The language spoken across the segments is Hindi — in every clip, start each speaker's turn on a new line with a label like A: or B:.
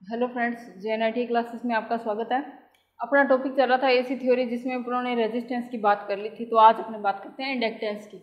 A: हेलो फ्रेंड्स, JNIT क्लासेस में आपका स्वागत है। अपना टॉपिक चल रहा था एसी थ्योरी, जिसमें उन्होंने रेजिस्टेंस की बात कर ली थी। तो आज अपने बात करते हैं इंडक्टेंस की।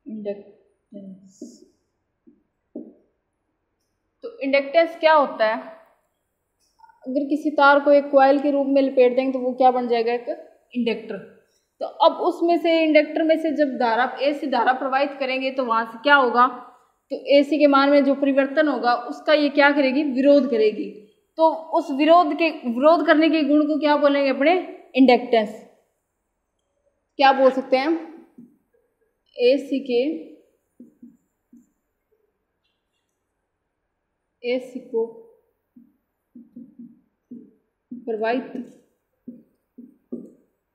A: इंडक्टेंस, तो इंडक्टेंस क्या होता है? अगर किसी तार को एक कॉइल के रूप में लपेट देंगे तो वो क्या बन जाएगा? एक इंडक्टर। तो अब उसमें से इंडक्टर में से जब धारा एसी धारा प्रवाहित करेंगे तो वहां से क्या होगा? तो एसी के मान में जो परिवर्तन होगा उसका ये क्या करेगी? विरोध करेगी। तो उस विरोध करने के गुण को क्या बोलेंगे? अपने इंडक्टेंस। क्या बोल सकते हैं? एसी को प्रवाहित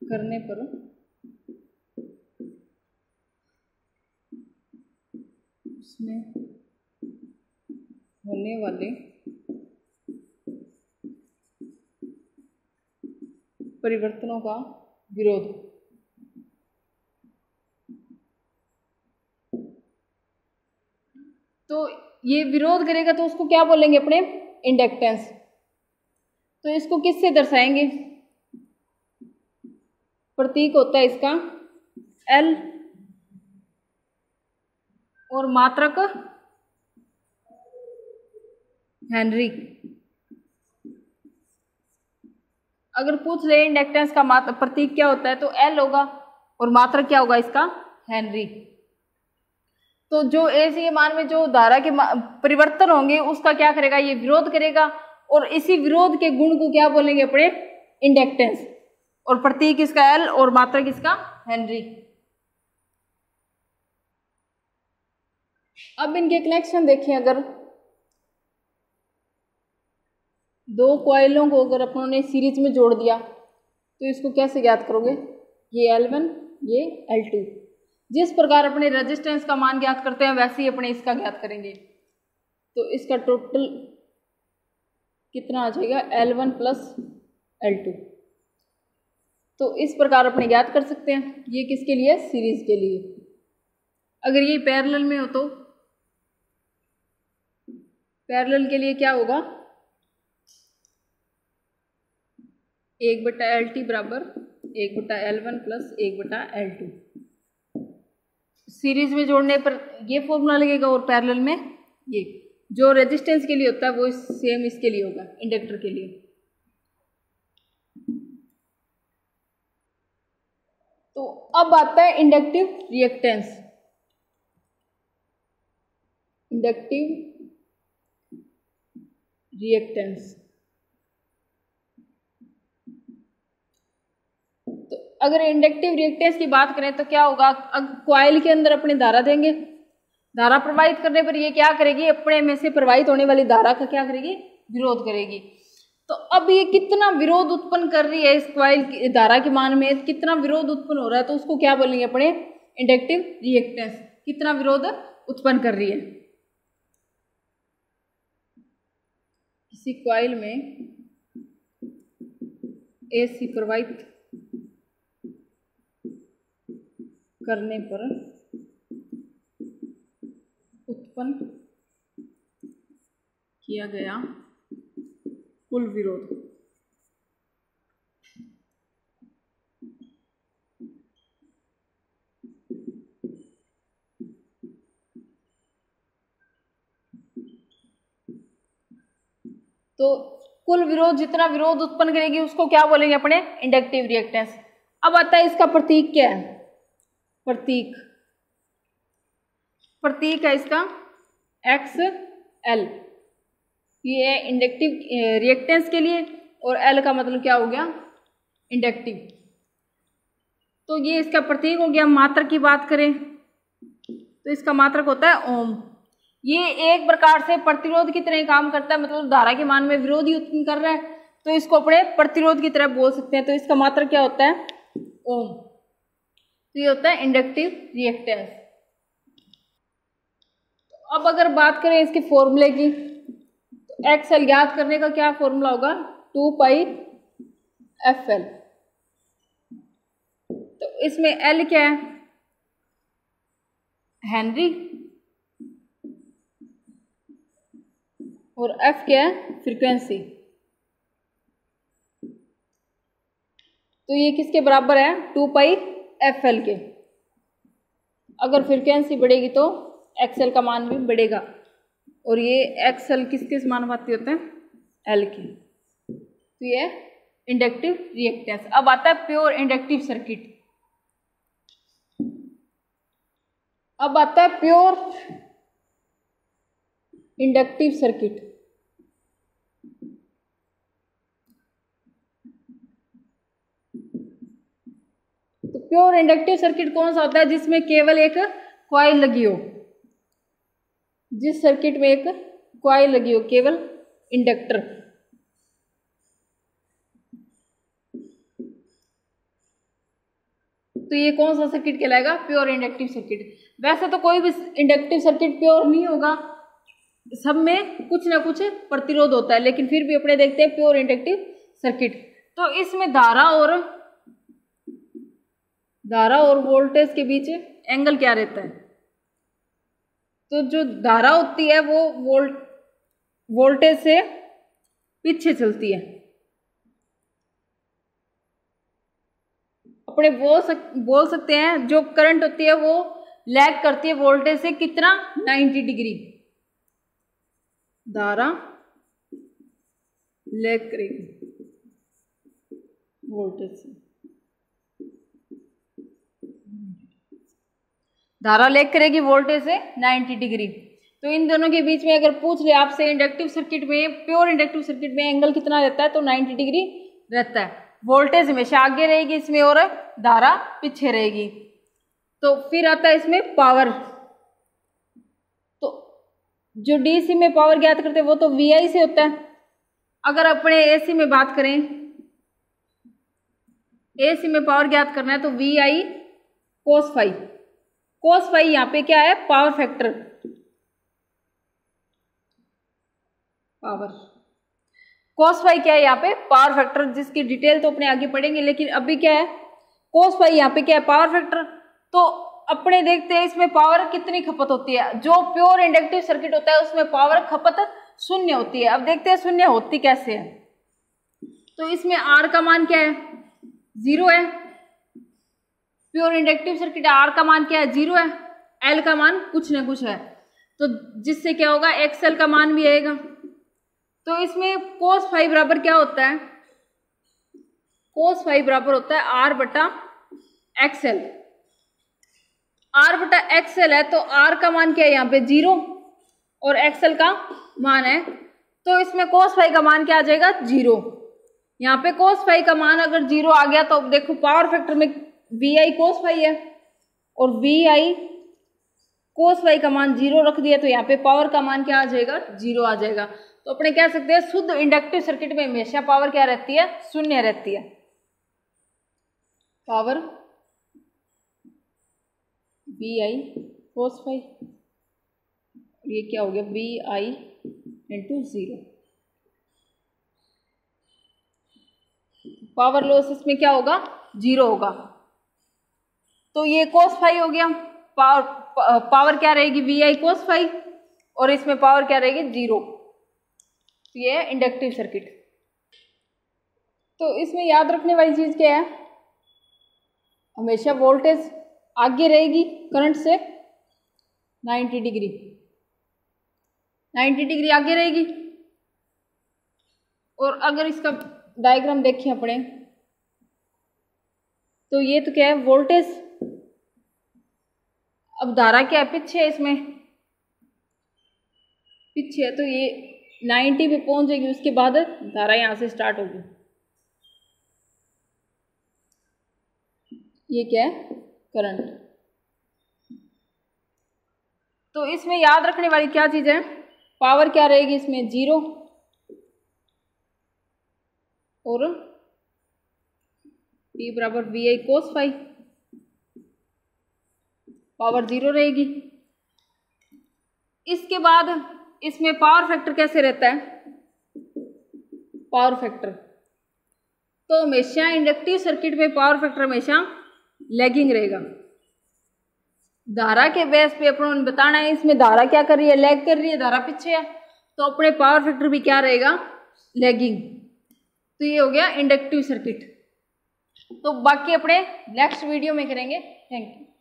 A: करने पर उसमें होने वाले परिवर्तनों का विरोध। तो ये विरोध करेगा तो उसको क्या बोलेंगे? अपने इंडक्टेंस। तो इसको किससे दर्शाएंगे? प्रतीक होता है इसका L और मात्रक हेनरी। अगर पूछ ले इंडक्टेंस का प्रतीक क्या होता है तो L होगा और मात्रक क्या होगा इसका? हेनरी। तो जो एसी के मान में जो धारा के परिवर्तन होंगे उसका क्या करेगा? ये विरोध करेगा, और इसी विरोध के गुण को क्या बोलेंगे? अपने इंडक्टेंस। और प्रतीक इसका L और मात्रक इसका हेनरी। अब इनके कनेक्शन देखें। अगर दो कॉइलों को अगर अपन ने सीरीज में जोड़ दिया तो इसको कैसे ज्ञात करोगे? ये L1, ये L2। जिस प्रकार अपने रेजिस्टेंस का मान ज्ञात करते हैं वैसे ही अपने इसका ज्ञात करेंगे। तो इसका टोटल कितना आ जाएगा? L1 plus L2। तो इस प्रकार अपने ज्ञात कर सकते हैं। ये किसके लिए? सीरीज के लिए। अगर ये पैरेलल में हो तो पैरेलल के लिए क्या होगा? 1/LT बराबर 1/L1 प्लस 1/L2। सीरीज में जोड़ने पर ये फॉर्मूला लगेगा, और पैरेलल में ये जो रेजिस्टेंस के लिए होता है वो सेम इसके लिए होगा, इंडक्टर के लिए। तो अब आता है इंडक्टिव रिएक्टेंस। इंडक्टिव रिएक्टेंस, तो अगर इंडक्टिव रिएक्टेंस की बात करें तो क्या होगा? कॉइल के अंदर अपनी धारा देंगे, धारा प्रवाहित करने पर ये क्या करेगी? अपने में से प्रवाहित होने वाली धारा का क्या करेगी? विरोध करेगी। तो अब ये कितना विरोध उत्पन्न कर रही है? इस कॉइल की धारा के मान में कितना विरोध उत्पन्न हो रहा है, तो उसको क्या बोलेंगे? अपने इंडक्टिव रिएक्टेंस। कितना विरोध उत्पन्न कर रही है? किसी कॉइल में एसी प्रवाहित करने पर उत्पन्न किया गया कुल विरोध। तो कुल विरोध, जितना विरोध उत्पन्न करेगी उसको क्या बोलेंगे? अपने इंडक्टिव रिएक्टेंस। अब आता है इसका प्रतीक क्या है? प्रतीक है इसका XL। ये है इंडक्टिव रिएक्टेंस के लिए, और L का मतलब क्या हो गया? इंडक्टिव। तो ये इसका प्रतीक हो गया। मात्रक की बात करें तो इसका मात्रक होता है ओम। ये एक प्रकार से प्रतिरोध की तरह काम करता है, मतलब धारा के मान में विरोध ही उत्पन्न कर रहा है, तो इसको अपने प्रतिरोध की तरह बोल सकते हैं। तो इसका मात्रक क्या होता है? ओम। तो ये होता है इंडक्टिव रिएक्टेंस। अब अगर बात करें इसके फॉर्मूले की, तो XL ज्ञात करने का क्या फॉर्मूला होगा? 2πFL। तो इसमें L क्या है? हेनरी, और एफ क्या है, फ्रीक्वेंसी। तो ये किसके बराबर है, 2 पाई एफ एल के। अगर फ्रीक्वेंसी बढ़ेगी तो एक्सएल का मान भी बढ़ेगा, और ये एक्सएल किसके समानुपाती होते हैं, एल के। तो ये इंडक्टिव रिएक्टेंस। अब आता है प्योर इंडक्टिव सर्किट। अब आता है प्योर इंडक्टिव सर्किट। तो प्योर इंडक्टिव सर्किट कौन सा होता है, जिसमें केवल एक कॉइल लगी हो, जिस सर्किट में एक कॉइल लगी हो, केवल इंडक्टर। तो ये कौन सा सर्किट कहलाएगा, प्योर इंडक्टिव सर्किट। वैसे तो कोई भी इंडक्टिव सर्किट प्योर नहीं होगा, सब में कुछ ना कुछ प्रतिरोध होता है, लेकिन फिर भी अपने देखते हैं प्योर इंडक्टिव सर्किट। तो इसमें धारा और वोल्टेज के बीच एंगल क्या रहता है। तो जो धारा होती है वो वोल्टेज से पीछे चलती है। अपने बोल सकते हैं जो करंट होती है वो लैग करती है वोल्टेज से कितना, 90 डिग्री। धारा लैग करेगी वोल्टेज से, धारा लैग करेगी वोल्टेज से 90 डिग्री। तो इन दोनों के बीच में अगर पूछ ले आपसे इंडक्टिव सर्किट में, प्योर इंडक्टिव सर्किट में एंगल कितना रहता है, तो 90 डिग्री रहता है। वोल्टेज हमेशा आगे रहेगी इसमें और धारा पीछे रहेगी। तो फिर आता है इसमें पावर। तो जो डीसी में पावर ज्ञात करते हैं वो तो वीआई से होता है। अगर अपने एसी में बात करें, एसी में पावर ज्ञात करना है तो V I cos phi. Cos phi यहाँ पे क्या है, power factor. Power cos phi क्या है यहाँ पे, पावर फैक्टर, जिसकी डिटेल तो अपने आगे पढ़ेंगे, लेकिन अभी क्या है, कोस फाई यहाँ पे क्या है, पावर फैक्टर। तो अपने देखते हैं इसमें पावर कितनी खपत होती है। जो प्योर इंडक्टिव सर्किट होता है उसमें पावर खपत शून्य होती है। अब देखते हैं शून्य होती कैसे है। तो इसमें आर का मान क्या है, 0 है। प्योर इंडक्टिव सर्किट आर का मान क्या है, 0 है। एल का मान कुछ ना कुछ है, तो जिससे क्या होगा, एक्सएल का मान भी आएगा। तो इसमें कोस फाई बराबर क्या होता है, कोस फाई बराबर होता है आर बटा एक्सएल। आर बटा एक्सएल है तो आर का मान क्या है यहाँ पे, 0, और एक्सएल का मान है, तो इसमें कोस फाई का मान क्या आ जाएगा, 0। यहाँ पे कोस फाई का मान अगर 0 आ गया तो देखो पावर फैक्टर में वी आई कोस फाई है, और वी आई कोस फाई का मान 0 रख दिया, तो यहाँ पे पावर का मान क्या आ जाएगा, 0 आ जाएगा। तो अपने कह सकते हैं शुद्ध इंडक्टिव सर्किट में हमेशा पावर क्या रहती है, शून्य रहती है। Power V I cos phi, ये क्या हो गया, V I into 0। Power loss इसमें क्या होगा, 0 होगा। तो ये कोस फाई हो गया। पावर क्या रहेगी, वी आई कोस फाई, और इसमें पावर क्या रहेगी, 0। तो ये है इंडक्टिव सर्किट। तो इसमें याद रखने वाली चीज क्या है, हमेशा वोल्टेज आगे रहेगी करंट से 90 डिग्री, 90 डिग्री आगे रहेगी। और अगर इसका डायग्राम देखें अपने, तो ये तो क्या है, वोल्टेज। अब धारा क्या है, पीछे है, इसमें पीछे है, तो ये 90 पे पहुंच जाएगी, उसके बाद धारा यहां से स्टार्ट होगी। ये क्या है, करंट। तो इसमें याद रखने वाली क्या चीज है, पावर क्या रहेगी इसमें, 0, और P बराबर V I cos phi, power 0 रहेगी। इसके बाद इसमें पावर फैक्टर कैसे रहता है, पावर फैक्टर तो हमेशा इंडक्टिव सर्किट में पावर फैक्टर हमेशा लैगिंग रहेगा। धारा के बेस पे अपन बताना है, इसमें धारा क्या कर रही है, लैग कर रही है, धारा पीछे है। तो अपने पावर फैक्टर भी क्या रहेगा, लैगिंग। तो ये हो गया इंडक्टिव सर्किट। तो बाकी अपने नेक्स्ट वीडियो में करेंगे। Thank you.